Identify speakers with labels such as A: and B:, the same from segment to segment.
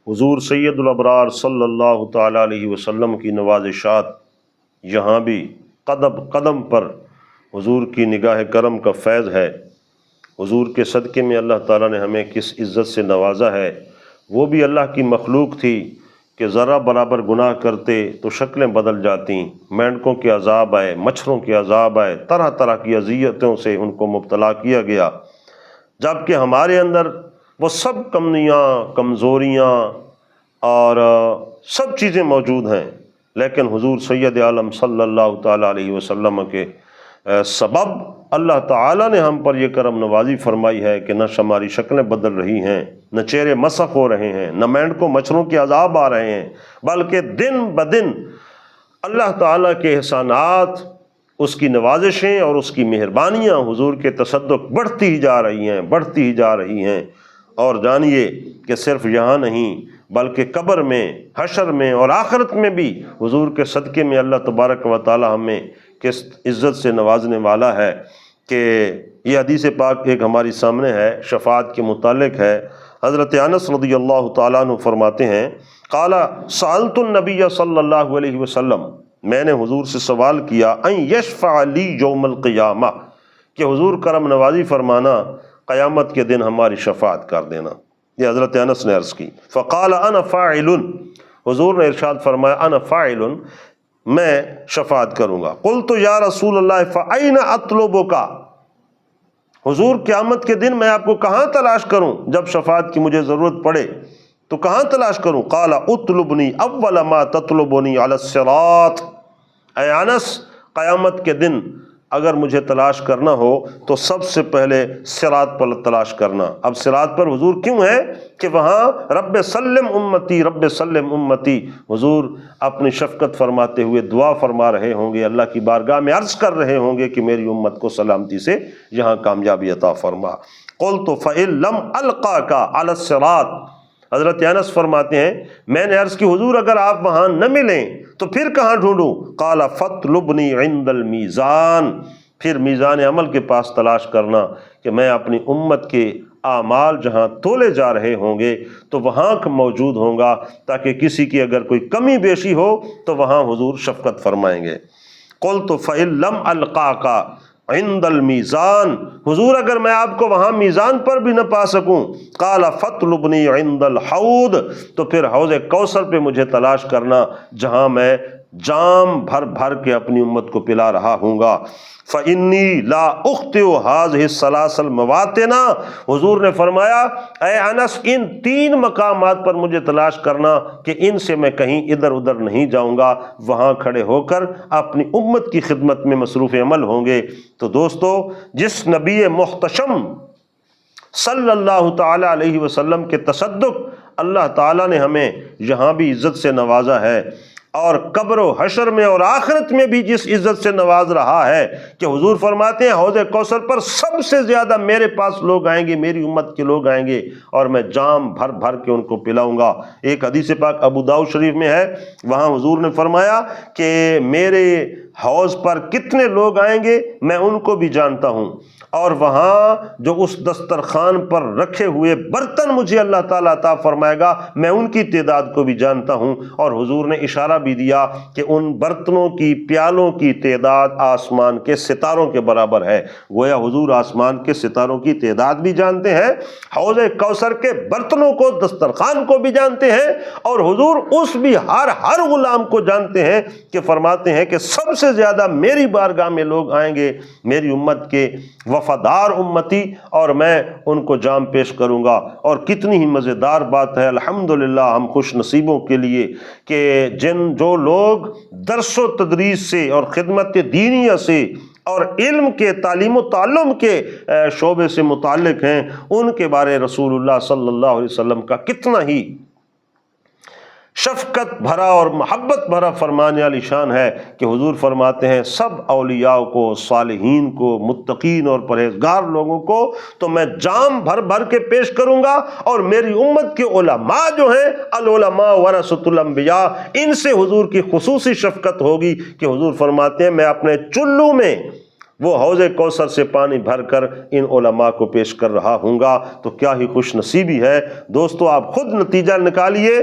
A: حضور سید الابرار صلی اللہ تعالیٰ علیہ وسلم کی نوازشات یہاں بھی قدم قدم پر حضور کی نگاہ کرم کا فیض ہے۔ حضور کے صدقے میں اللہ تعالیٰ نے ہمیں کس عزت سے نوازا ہے۔ وہ بھی اللہ کی مخلوق تھی کہ ذرا برابر گناہ کرتے تو شکلیں بدل جاتیں، مینڈکوں کے عذاب آئے، مچھروں کے عذاب آئے، طرح طرح کی اذیتوں سے ان کو مبتلا کیا گیا، جبکہ ہمارے اندر وہ سب کمیاں، کمزوریاں اور سب چیزیں موجود ہیں، لیکن حضور سید عالم صلی اللہ تعالیٰ علیہ وسلم کے سبب اللہ تعالیٰ نے ہم پر یہ کرم نوازی فرمائی ہے کہ نہ ہماری شکلیں بدل رہی ہیں، نہ چہرے مسخ ہو رہے ہیں، نہ مینڈکوں مچھروں کے عذاب آ رہے ہیں، بلکہ دن بدن اللہ تعالیٰ کے احسانات، اس کی نوازشیں اور اس کی مہربانیاں حضور کے تصدق بڑھتی ہی جا رہی ہیں، بڑھتی ہی جا رہی ہیں۔ اور جانیے کہ صرف یہاں نہیں بلکہ قبر میں، حشر میں اور آخرت میں بھی حضور کے صدقے میں اللہ تبارک و تعالی ہمیں کس عزت سے نوازنے والا ہے کہ یہ حدیث پاک ایک ہماری سامنے ہے، شفاعت کے متعلق ہے۔ حضرت انس رضی اللہ تعالیٰ عنہ فرماتے ہیں، قال سألت النبی صلی اللہ علیہ وسلم، میں نے حضور سے سوال کیا، ان یشفع لی یوم القیامہ، کہ حضور کرم نوازی فرمانا، قیامت کے دن ہماری شفاعت کر دینا۔ یہ حضرت انس نے عرض کی۔ فقال انا فاعل، حضور نے ارشاد فرمایا، انا فاعل، میں شفاعت کروں گا۔ قلت یا رسول اللہ فأین اطلبک، حضور قیامت کے دن میں آپ کو کہاں تلاش کروں؟ جب شفاعت کی مجھے ضرورت پڑے تو کہاں تلاش کروں؟ قال اطلبنی اول ما تطلبنی علی الصراط، اے انس قیامت کے دن اگر مجھے تلاش کرنا ہو تو سب سے پہلے صراط پر تلاش کرنا۔ اب صراط پر حضور کیوں ہے کہ وہاں رب سلم امتی، رب سلم امتی، حضور اپنی شفقت فرماتے ہوئے دعا فرما رہے ہوں گے، اللہ کی بارگاہ میں عرض کر رہے ہوں گے کہ میری امت کو سلامتی سے یہاں کامیابی عطا فرما۔ قلت فإن لم القاک علی الصراط، حضرت انس فرماتے ہیں میں نے عرض کی حضور اگر آپ وہاں نہ ملیں تو پھر کہاں ڈھونڈوں؟ قال فاطلبنی عند المیزان، پھر میزان عمل کے پاس تلاش کرنا کہ میں اپنی امت کے اعمال جہاں تولے جا رہے ہوں گے تو وہاں موجود ہوں گا، تاکہ کسی کی اگر کوئی کمی بیشی ہو تو وہاں حضور شفقت فرمائیں گے۔ قلت فإن لم القاک عند المیزان، حضور اگر میں آپ کو وہاں میزان پر بھی نہ پا سکوں، قال فاطلبنی عند الحوض، تو پھر حوض کوثر پہ مجھے تلاش کرنا جہاں میں جام بھر بھر کے اپنی امت کو پلا رہا ہوں گا۔ فإنی لا اخطئ هذه الثلاث المواطن، حضور نے فرمایا اے انس ان تین مقامات پر مجھے تلاش کرنا کہ ان سے میں کہیں ادھر ادھر نہیں جاؤں گا، وہاں کھڑے ہو کر اپنی امت کی خدمت میں مصروف عمل ہوں گے۔ تو دوستو، جس نبی محتشم صلی اللہ تعالی علیہ وسلم کے تصدق اللہ تعالیٰ نے ہمیں یہاں بھی عزت سے نوازا ہے، اور قبر و حشر میں اور آخرت میں بھی جس عزت سے نواز رہا ہے کہ حضور فرماتے ہیں حوض کوثر پر سب سے زیادہ میرے پاس لوگ آئیں گے، میری امت کے لوگ آئیں گے اور میں جام بھر بھر کے ان کو پلاؤں گا۔ ایک حدیث پاک ابو داؤد شریف میں ہے، وہاں حضور نے فرمایا کہ میرے حوض پر کتنے لوگ آئیں گے میں ان کو بھی جانتا ہوں، اور وہاں جو اس دسترخوان پر رکھے ہوئے برتن مجھے اللہ تعالیٰ عطا فرمائے گا میں ان کی تعداد کو بھی جانتا ہوں، اور حضور نے اشارہ بھی دیا کہ ان برتنوں کی، پیالوں کی تعداد آسمان کے ستاروں کے برابر ہے۔ گویا حضور آسمان کے ستاروں کی تعداد بھی جانتے ہیں، حوض کوثر کے برتنوں کو، دسترخوان کو بھی جانتے ہیں، اور حضور اس بھی ہر غلام کو جانتے ہیں کہ فرماتے ہیں کہ سب سے زیادہ میری بارگاہ میں لوگ آئیں گے میری امت کے وفادار امتی، اور میں ان کو جام پیش کروں گا۔ اور کتنی ہی مزیدار بات ہے، الحمدللہ ہم خوش نصیبوں کے لیے کہ جو لوگ درس و تدریس سے اور خدمت دینیہ سے اور علم کے، تعلیم و تعلم کے شعبے سے متعلق ہیں، ان کے بارے رسول اللہ صلی اللہ علیہ وسلم کا کتنا ہی شفقت بھرا اور محبت بھرا فرمانے والی شان ہے کہ حضور فرماتے ہیں سب اولیاء کو، صالحین کو، متقین اور پرہیزگار لوگوں کو تو میں جام بھر بھر کے پیش کروں گا، اور میری امت کے علماء جو ہیں، العلماء ورثۃ الانبیاء، ان سے حضور کی خصوصی شفقت ہوگی کہ حضور فرماتے ہیں میں اپنے چلو میں وہ حوض کوثر سے پانی بھر کر ان علماء کو پیش کر رہا ہوں گا، تو کیا ہی خوش نصیبی ہے۔ دوستو آپ خود نتیجہ نکالیے،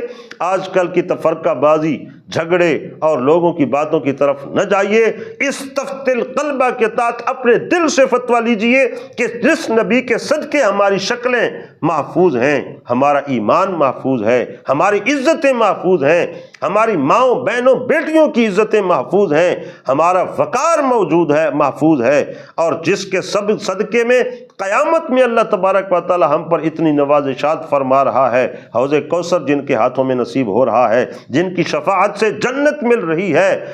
A: آج کل کی تفرقہ بازی، جھگڑے اور لوگوں کی باتوں کی طرف نہ جائیے، استفت القلبہ کے تحت اپنے دل سے فتویٰ لیجئے کہ جس نبی کے صدقے ہماری شکلیں محفوظ ہیں، ہمارا ایمان محفوظ ہے، ہماری عزتیں محفوظ ہیں، ہماری ماؤں بہنوں بیٹیوں کی عزتیں محفوظ ہیں، ہمارا وقار موجود ہے، محفوظ ہے، اور جس کے سب صدقے میں قیامت میں اللہ تبارک و تعالی ہم پر اتنی نوازشات فرما رہا ہے، حوض کوثر جن کے ہاتھوں میں نصیب ہو رہا ہے، جن کی شفاعت سے جنت مل رہی ہے،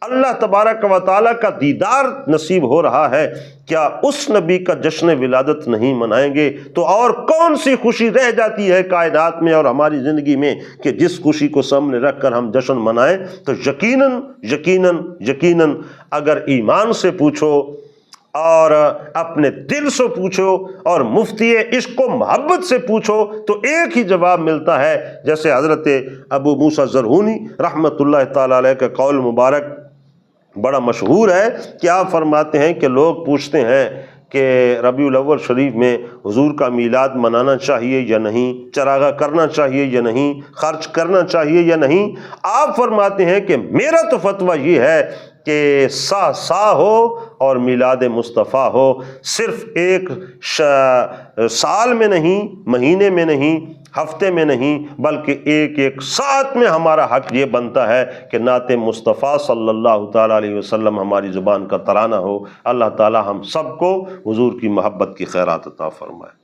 A: اللہ تبارک و تعالیٰ کا دیدار نصیب ہو رہا ہے، کیا اس نبی کا جشن ولادت نہیں منائیں گے؟ تو اور کون سی خوشی رہ جاتی ہے کائنات میں اور ہماری زندگی میں کہ جس خوشی کو سامنے رکھ کر ہم جشن منائیں؟ تو یقیناً یقیناً یقیناً اگر ایمان سے پوچھو اور اپنے دل سے پوچھو اور مفتی عشق و محبت سے پوچھو تو ایک ہی جواب ملتا ہے، جیسے حضرت ابو موسیٰ زرہونی رحمۃ اللہ تعالی علیہ کا قول مبارک بڑا مشہور ہے کہ آپ فرماتے ہیں کہ لوگ پوچھتے ہیں کہ ربیع الاول شریف میں حضور کا میلاد منانا چاہیے یا نہیں، چراغاں کرنا چاہیے یا نہیں، خرچ کرنا چاہیے یا نہیں، آپ فرماتے ہیں کہ میرا تو فتویٰ یہ ہے کہ سا ہو اور میلاد مصطفیٰ ہو، صرف ایک سال میں نہیں، مہینے میں نہیں، ہفتے میں نہیں، بلکہ ایک ایک ساعت میں ہمارا حق یہ بنتا ہے کہ نعت مصطفیٰ صلی اللہ تعالیٰ علیہ وسلم ہماری زبان کا ترانہ ہو۔ اللہ تعالیٰ ہم سب کو حضور کی محبت کی خیرات عطا فرمائے۔